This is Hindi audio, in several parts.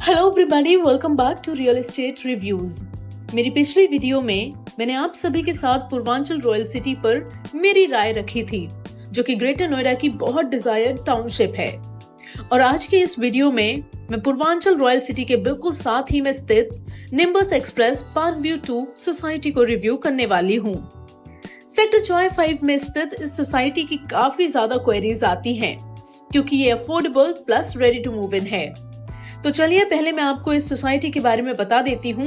Hello everybody, welcome back to real estate reviews. मेरी पिछली वीडियो में मैंने आप सभी के साथ पूर्वांचल रॉयल सिटी पर मेरी राय रखी थी, जो कि ग्रेटर नोएडा की बहुत डिजायर्ड टाउनशिप है। और आज के इस वीडियो में मैं पूर्वांचल रॉयल सिटी के बिल्कुल साथ ही में स्थित nimbus express park view 2 society को रिव्यू करने वाली हूँ। सेक्टर जॉय 5 में स्थित इस सोसाइटी की काफी ज्यादा क्वेरीज आती हैं, क्योंकि ये affordable plus ready to move in है। तो चलिए पहले मैं आपको इस सोसाइटी के बारे में बता देती हूँ,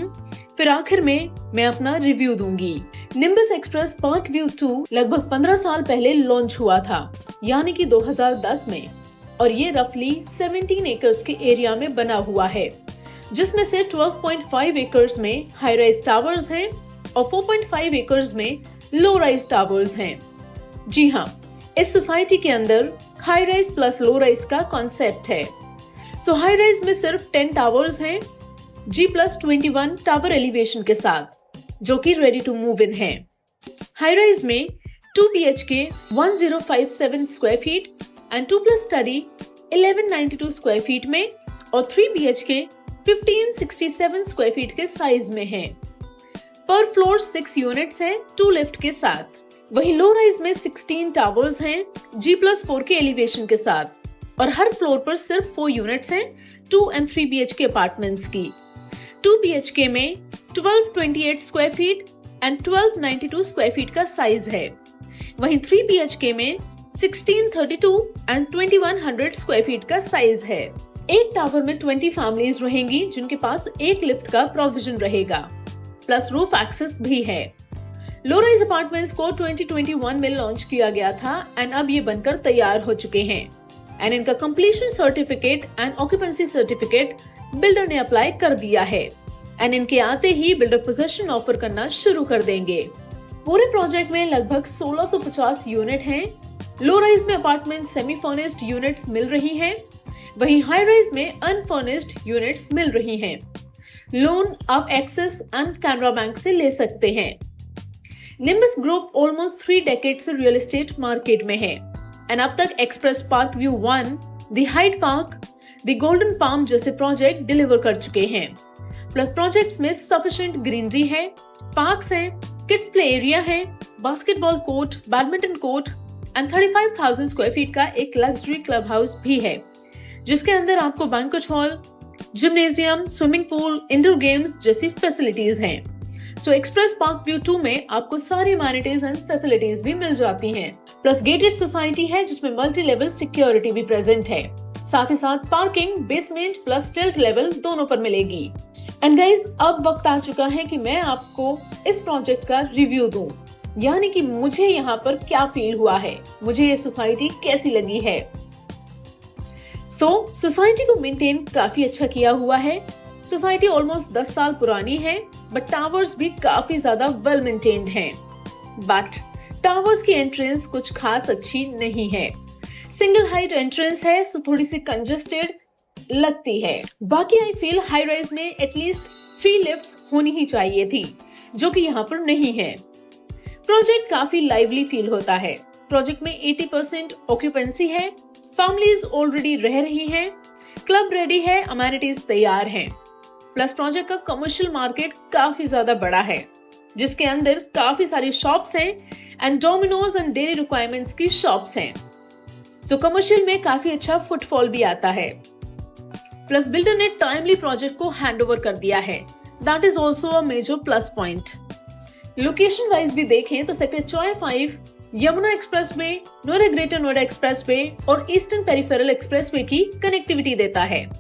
फिर आखिर में मैं अपना रिव्यू दूंगी। निम्बस एक्सप्रेस पार्क व्यू 2 लगभग 15 साल पहले लॉन्च हुआ था, यानी कि 2010 में, और ये रफली 17 एकर्स के एरिया में बना हुआ है, जिसमें से 12.5 एकर्स में हाई राइज टावर्स हैं और 4.5 एकर्स में लो राइज टावर्स हैं। जी हाँ, इस सोसाइटी के अंदर high rise plus low rise का कॉन्सेप्ट है। सो हाई राइज में सिर्फ 10 टावर्स हैं G+21 टावर एलिवेशन के साथ, जो कि रेडी टू मूव इन है। हाई राइज में 2 BHK 1057 square feet and 2+ study 1192 square feet में और 3 BHK 1567 स्क्वायर फीट के साइज में है। पर फ्लोर 6 यूनिट्स हैं 2 लिफ्ट के साथ। वहीं लो राइज में 16 टावर्स हैं G+4 के एलिवेशन के साथ, और हर फ्लोर पर सिर्फ 4 यूनिट्स हैं 2 और 3 BHK अपार्टमेंट्स की। 2 BHK में 1228 square feet and 1292 square feet का साइज है। वहीं 3 BHK में 1632 एंड 2100 स्क्वायर फीट का साइज है। एक टावर में 20 फैमिलीज रहेंगी, जिनके पास एक लिफ्ट का प्रोविजन रहेगा, प्लस रूफ एक्सेस भी है। लो राइज अपार्टमेंट्स को 2021 में लॉन्च किया गया था एंड अब ये बनकर तैयार हो चुके हैं एंड इनका completion certificate and occupancy certificate builder ने अप्लाई कर दिया है एंड इनके आते ही बिल्डर पोजीशन ऑफर करना शुरू कर देंगे। पूरे प्रोजेक्ट में लगभग 1650 यूनिट हैं। लो राइज में अपार्टमेंट सेमी फर्निश्ड यूनिट्स मिल रही हैं, वहीं हाई राइज में अनफर्निश्ड यूनिट्स मिल रही हैं। लोन आप एक्सिस एंड कैनरा बैंक से ले सकते हैं। निम्बस ग्रुप ऑलमोस्ट 3 डेकेड से रियल एस्टेट मार्केट में है एंड अब तक express park view 1, the Hyde Park, the golden palm जैसे प्रोजेक्ट डिलीवर कर चुके हैं। प्लस प्रोजेक्ट्स में सफिशिएंट ग्रीनरी है, पार्क्स हैं, किड्स प्ले एरिया है, basketball court, badminton court and 35,000 square feet का एक लग्जरी क्लब हाउस भी है, जिसके अंदर आपको banquet hall, gymnasium, swimming pool, indoor games जैसी फैसिलिटीज हैं। सो एक्सप्रेस पार्क व्यू 2 में आपको सारी एमेनिटीज एंड फैसिलिटीज भी मिल जाती हैं। प्लस गेटेड सोसाइटी है, जिसमें मल्टी लेवल सिक्योरिटी भी प्रेजेंट है। साथ ही साथ parking basement plus tilt level दोनों पर मिलेगी। एंड गाइज, अब वक्त आ चुका है कि मैं आपको इस प्रोजेक्ट का रिव्यू दूं, यानी कि मुझे यहाँ पर क्या फील हुआ है, मुझे ये सोसाइटी कैसी लगी है। सोसाइटी को मेंटेन काफी अच्छा किया हुआ है। सोसाइटी ऑलमोस्ट 10 साल पुरानी है, बट टावर्स भी काफी ज्यादा वेल मेंटेन्ड हैं। बट टावर्स की एंट्रेंस कुछ खास अच्छी नहीं है। सिंगल हाइट एंट्रेंस है, सो थोड़ी सी कंजेस्टेड लगती है। बाकी आई फील हाई राइज में एटलीस्ट 3 लिफ्ट्स होनी ही चाहिए थी, जो कि यहाँ पर नहीं है। प्रोजेक्ट काफी लाइवली फील होता है। प्रोजेक्ट में 80% ऑक्यूपेंसी है, फैमिलीज ऑलरेडी रह रही हैं, क्लब रेडी है, अमेनिटीज तैयार हैं। प्लस प्रोजेक्ट का कमर्शियल मार्केट काफी ज्यादा बड़ा है, जिसके अंदर काफी सारी शॉप्स हैं and Domino's and daily requirements की शॉप्स हैं। सो कमर्शियल में काफी अच्छा फुटफॉल भी आता है। प्लस बिल्डर ने टाइमली प्रोजेक्ट को हैंडओवर कर दिया है, that is also a major plus point. Location wise भी देखें तो सेक्टर जॉय 5 Yamuna expressway, Noida Greater Noida expressway और ईस्टर्न पेरिफेरल एक्सप्रेसवे की कनेक्टिविटी देता है।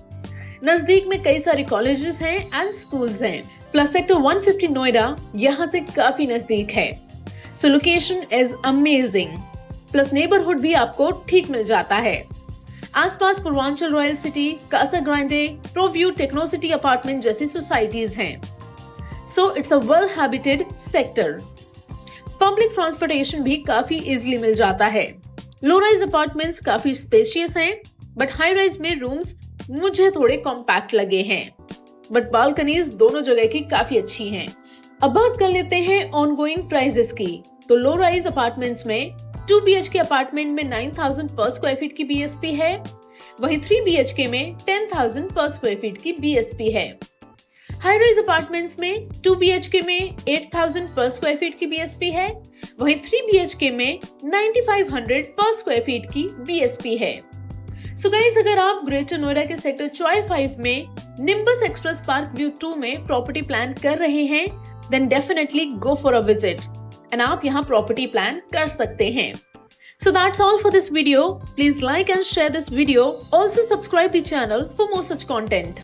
नजदीक में कई सारे कॉलेजेस हैं एंड स्कूल्स हैं। प्लस सेक्टर 150 नोएडा यहाँ से काफी नजदीक है। So location is amazing. Plus neighbourhood भी आपको ठीक मिल जाता है। आसपास Purvanchal Royal City, Casa Grande, Proview, Technocity apartment जैसी सोसाइटीज हैं। So it's a well habited sector. Public transportation भी काफी इजीली मिल जाता है। लो राइज अपार्टमेंट्स काफी स्पेशियस हैं, बट हाई राइज में रूम्स मुझे थोड़े कॉम्पैक्ट लगे हैं, बट बालकनीज दोनों जगह की काफी अच्छी हैं। अब बात कर लेते हैं ऑनगोइंग प्राइसेस की। तो लो राइज अपार्टमेंट्स में 2 BHK अपार्टमेंट में 9,000 पर स्क्वायर फीट की BSP है वहीं 3 BHK में 10,000 पर स्क्वायर फीट की BSP है। हाई राइज अपार्टमेंट्स में 2 BHK में 8,000 पर स्क्वायर फीट की BSP है, वहीं 3 BHK में 9,500 पर स्क्वायर फीट की BSP है। सो गाइस, अगर आप ग्रेटर नोएडा के सेक्टर चॉय 5 में निम्बस एक्सप्रेस पार्क व्यू 2 में प्रॉपर्टी प्लान कर रहे हैं, then definitely go for a visit and आप यहाँ प्रॉपर्टी प्लान कर सकते हैं। So that's all for this video. Please like and share this video. Also subscribe the channel for more such content.